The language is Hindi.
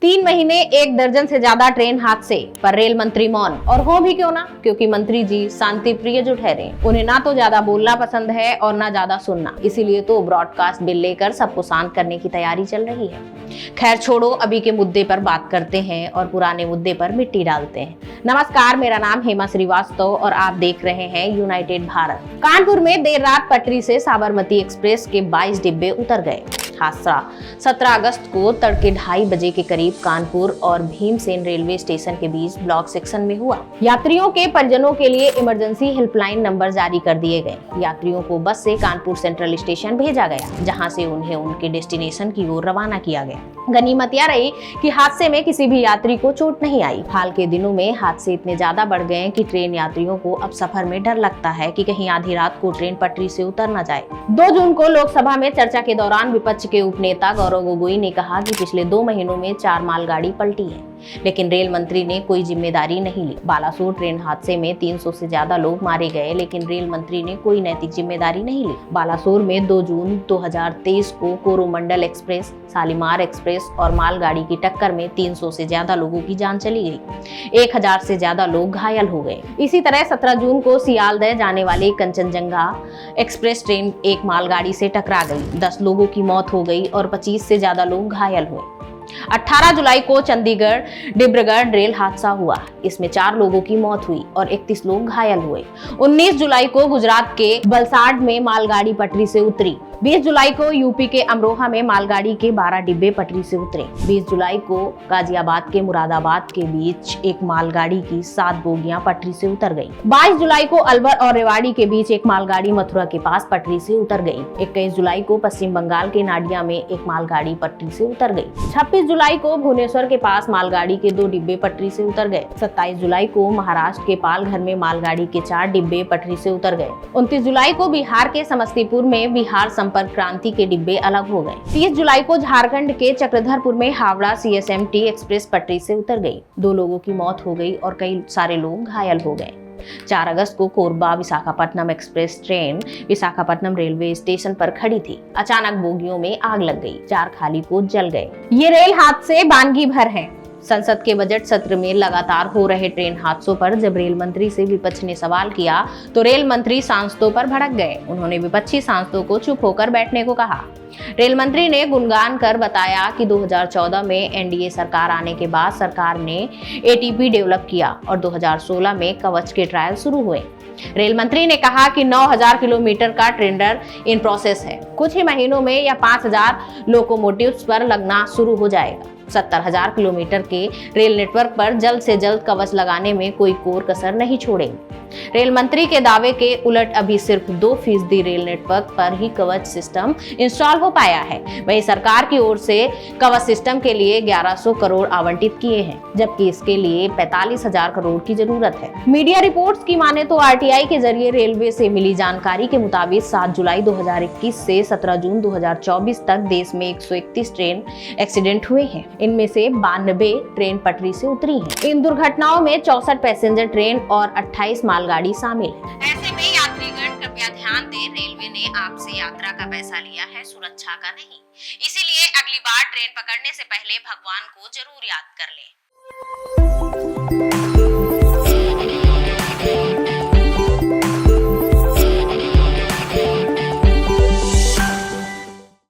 3 महीने 1 दर्जन से ज्यादा ट्रेन हादसे पर रेल मंत्री मौन। और हो भी क्यों ना, क्योंकि मंत्री जी शांति प्रिय जो ठहरे। उन्हें ना तो ज्यादा बोलना पसंद है और ना ज्यादा सुनना, इसीलिए तो ब्रॉडकास्ट बिल लेकर सबको शांत करने की तैयारी चल रही है। खैर छोड़ो, अभी के मुद्दे पर बात करते हैं और पुराने मुद्दे पर मिट्टी डालते हैं। नमस्कार, मेरा नाम हेमा श्रीवास्तव और आप देख रहे हैं यूनाइटेड भारत। कानपुर में देर रात पटरी से साबरमती एक्सप्रेस के 22 डिब्बे उतर गए। हादसा 17 अगस्त को तड़के 2:30 बजे के करीब कानपुर और भीमसेन रेलवे स्टेशन के बीच ब्लॉक सेक्शन में हुआ। यात्रियों के परिजनों के लिए इमरजेंसी हेल्पलाइन नंबर जारी कर दिए गए। यात्रियों को बस से कानपुर सेंट्रल स्टेशन भेजा गया, जहां से उन्हें उनके डेस्टिनेशन की ओर रवाना किया गया। गनीमत यह रही कि हादसे में किसी भी यात्री को चोट नहीं आई। हाल के दिनों में हादसे इतने ज्यादा बढ़ गए कि ट्रेन यात्रियों को अब सफर में डर लगता है कि कहीं आधी रात को ट्रेन पटरी से उतर न जाए। 2 जून को लोकसभा में चर्चा के दौरान विपक्ष के उपनेता गौरव गोगोई ने कहा कि पिछले 2 महीनों में 4 मालगाड़ी पलटी है, लेकिन रेल मंत्री ने कोई जिम्मेदारी नहीं ली। बालासोर ट्रेन हादसे में 300 से ज्यादा लोग मारे गए, लेकिन रेल मंत्री ने कोई नैतिक जिम्मेदारी नहीं ली। बालासोर में 2 जून 2023 को कोरोमंडल एक्सप्रेस, शालीमार एक्सप्रेस और मालगाड़ी की टक्कर में 300 से ज्यादा लोगों की जान चली गई। 1000 से ज्यादा लोग घायल हो गए। इसी तरह 17 जून को सियालदह जाने वाली कंचनजंगा एक्सप्रेस ट्रेन एक मालगाड़ी से टकरा गई। 10 लोगों की मौत हो गई और 25 से ज्यादा लोग घायल हुए। 18 जुलाई को चंडीगढ़ डिब्रूगढ़ रेल हादसा हुआ। इसमें 4 लोगों की मौत हुई और 31 लोग घायल हुए। 19 जुलाई को गुजरात के वलसाड में मालगाड़ी पटरी से उतरी। 20 जुलाई को यूपी के अमरोहा में मालगाड़ी के 12 डिब्बे पटरी से उतरे। 20 जुलाई को गाजियाबाद के मुरादाबाद के बीच एक मालगाड़ी की 7 बोगियां पटरी से उतर गई। 22 जुलाई को अलवर और रेवाड़ी के बीच एक मालगाड़ी मथुरा के पास पटरी से उतर गई। 21 जुलाई को पश्चिम बंगाल के नाडिया में एक मालगाड़ी पटरी से उतर गई। 26 जुलाई को भुवनेश्वर के पास मालगाड़ी के 2 डिब्बे पटरी से उतर गए। 27 जुलाई को महाराष्ट्र के पालघर में मालगाड़ी के 4 डिब्बे पटरी से उतर गए। 29 जुलाई को बिहार के समस्तीपुर में बिहार संपर्क क्रांति के डिब्बे अलग हो गए। 30 जुलाई को झारखंड के चक्रधरपुर में हावड़ा CSMT एक्सप्रेस पटरी से उतर गई। 2 लोगों की मौत हो गई और कई सारे लोग घायल हो गए। 4 अगस्त को Korba Visakhapatnam express train Visakhapatnam railway station पर खड़ी थी। अचानक बोगियों में आग लग गई। 4 खाली कोच जल गए। ये रेल हादसे वानगी भर हैं। संसद के बजट सत्र में लगातार हो रहे ट्रेन हादसों पर जब रेल मंत्री से विपक्ष ने सवाल किया तो रेल मंत्री सांसदों पर भड़क गए। उन्होंने विपक्षी सांसदों को चुप होकर बैठने को कहा। रेल मंत्री ने गुणगान कर बताया कि 2014 में NDA सरकार आने के बाद सरकार ने ATP डेवलप किया और 2016 में कवच के ट्रायल शुरू हुए। रेल मंत्री ने कहा कि 9000 किलोमीटर का टेंडर इन प्रोसेस है। कुछ ही महीनों में या 5000 लोकोमोटिव्स पर लगना शुरू हो जाएगा। 70,000 किलोमीटर के रेल नेटवर्क पर जल्द से जल्द कवच लगाने में कोई कोर कसर नहीं छोड़ेंगे। रेल मंत्री के दावे के उलट अभी सिर्फ 2% रेल नेटवर्क पर ही कवच सिस्टम इंस्टॉल हो पाया है। वहीं सरकार की ओर से कवच सिस्टम के लिए 1100 करोड़ आवंटित किए हैं, जबकि इसके लिए 45,000 करोड़ की जरूरत है। मीडिया रिपोर्ट्स की माने तो RTI के जरिए रेलवे से मिली जानकारी के मुताबिक 7 जुलाई 2021 से 17 जून 2024 तक देश में 131 ट्रेन एक्सीडेंट हुए हैं। इनमें से 92 ट्रेन पटरी से उतरी हैं। इन दुर्घटनाओं में 64 पैसेंजर ट्रेन और 28 मालगाड़ी शामिल है। ऐसे में यात्रीगण कृपया ध्यान दें, रेलवे ने आपसे यात्रा का पैसा लिया है, सुरक्षा का नहीं। इसीलिए अगली बार ट्रेन पकड़ने से पहले भगवान को जरूर याद कर लें।